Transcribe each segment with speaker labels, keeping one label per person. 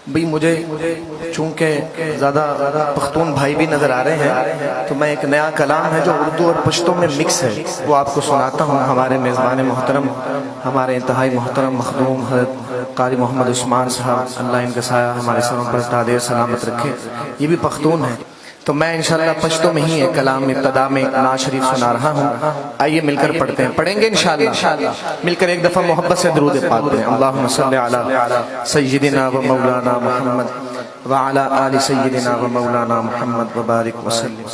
Speaker 1: بھی مجھے چونکہ زیادہ پختون بھائی بھی نظر آ رہے ہیں تو میں ایک نیا کلام ہے جو اردو اور پشتو میں مکس ہے وہ آپ کو سناتا ہوں. ہمارے میزبان محترم، ہمارے انتہائی محترم مخدوم حضرت قاری محمد عثمان صاحب، اللہ ان کا سایہ ہمارے سروں پر تعدیر سلامت رکھے، یہ بھی پختون ہے. تو میں انشاءاللہ پشتو میں ہی ایک کلام ابتدا میں نعت شریف سنا رہا ہوں. آئیے مل کر پڑھتے ہیں، پڑھیں گے انشاءاللہ. مل کر ایک دفعہ محبت سے درود پاک پڑھیں. اللہم صلی علی سیدنا و مولانا محمد وعلی آل سیدنا و مولانا محمد وبارک وسلم.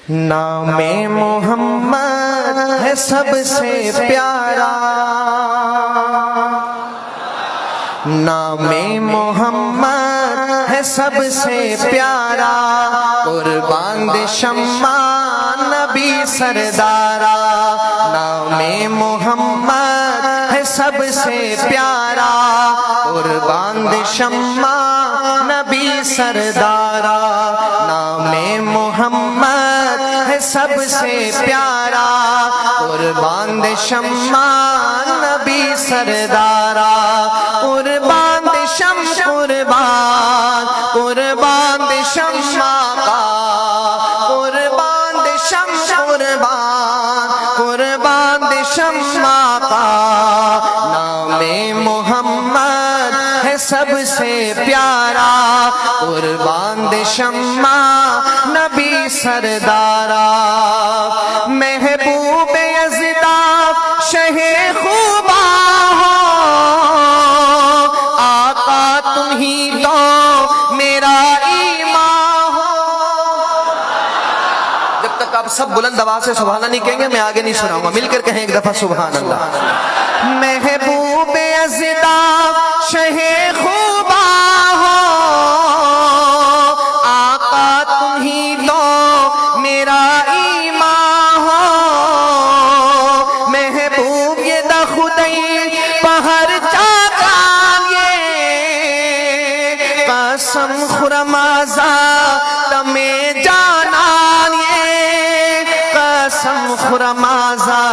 Speaker 1: نام محمد ہے سب سے پیارا، نام محمد ہے سب سے پیارا، قربان دے شمع نبی سردارا. نام محمد ہے سب سے پیارا، قربان دے شمع نبی سردارا. نام محمد ہے سب سے پیارا، قربان دے شمع نبی سردارا. قربان دے قربان قربان دے شمع کا، قربان دے قربان قربان دے شمع کا. نام محمد ہے سب سے پیارا، قربان دے شمع نبی سردارا. محبوب یزداں شہ خوبا ہو، آقا تم ہی تو میرا ایمان ہو. جب تک آپ سب بلند آواز سے سبحان اللہ نہیں کہیں گے میں آگے نہیں سناؤں گا. مل کر کہیں ایک دفعہ سبحان اللہ. محبوب یزداں شہ خوبا ہو، آقا تم ہی تو میرا ایمان ہو. محبوب یہ دا خدائی پہر چاکان یہ، قسم خرمازا تمہیں جانان یہ، قسم خرمازا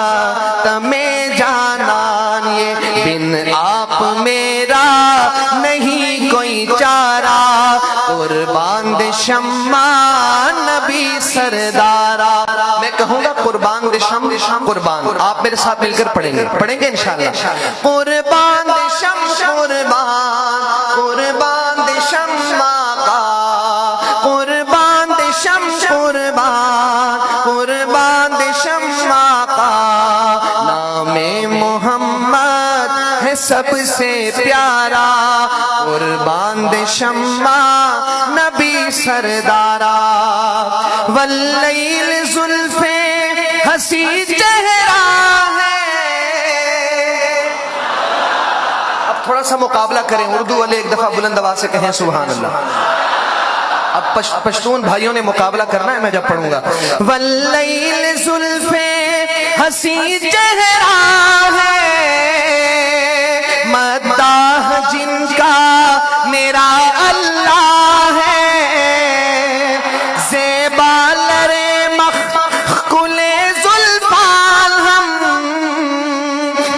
Speaker 1: تمہیں جانان یہ. بن آپ میرا نہیں کوئی چارہ، قربان دے شمع نبی سردارا. میں کہوں گا قربان دے شمع قربان، آپ میرے ساتھ مل کر پڑھیں گے انشاءاللہ. قربان دے شمع قربان قربان دے شمع کا، قربان دے شمع قربان قربان دے شمع کا. نام محمد ہے سب سے پیارا، قربان دے شمع نبی سردارا. واللیل زلفیں ہنسی چہرہ ہے. اب تھوڑا سا مقابلہ کریں، اردو والے ایک دفعہ بلند آواز سے کہیں سبحان اللہ. اب پشتون بھائیوں نے مقابلہ کرنا ہے میں جب پڑھوں گا. واللیل زلفیں ہنسی چہرہ ہے، مداح جن کا میرا اللہ ہے. زیبا لرے مخکل زلفان ہم،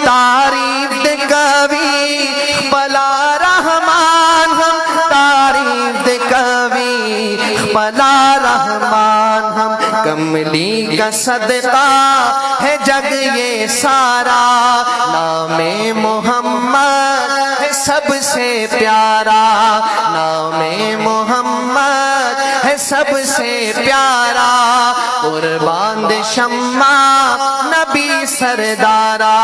Speaker 1: تعریف دے کبھی بلا رحمان ہم، تعریف دے کبھی بلا رحمان ہم. کملی کا صدقہ ہے جگ یہ سارا، نام محمد ہے سب سے پیارا. نام محمد ہے سب سے پیارا، قربان دے شمع نبی سردارا.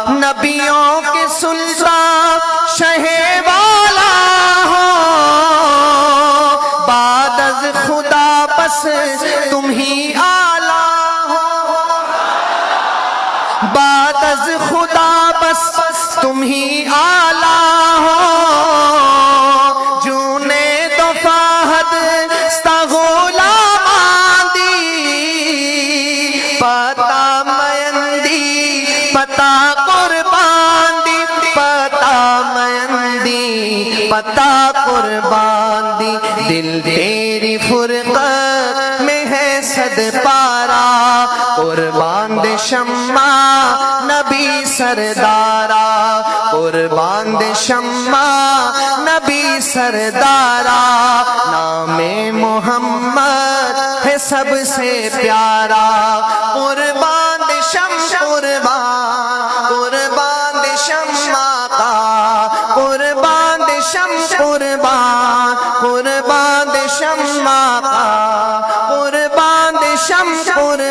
Speaker 1: نبیوں کے سلطان شہ والا ہو، بعد از خدا بس تم ہی آلہ ہو. بعد از خدا بس تم ہی آلہ ہو. جونے دو فہد ستا غلامان دی، پتا مہندی پتا قربان دی، پتا مہندی پتا قربان دی. دل تیری فرقت میں ہے صد پارا، قربان دے شمع نبی سردارا قربان دے شمع نبی سردارا نام محمد ہے سب سے پیارا قربان دے شمع قربان دے شمع کا قربان دے شمع قربان دے شمع کا قربان دے شمع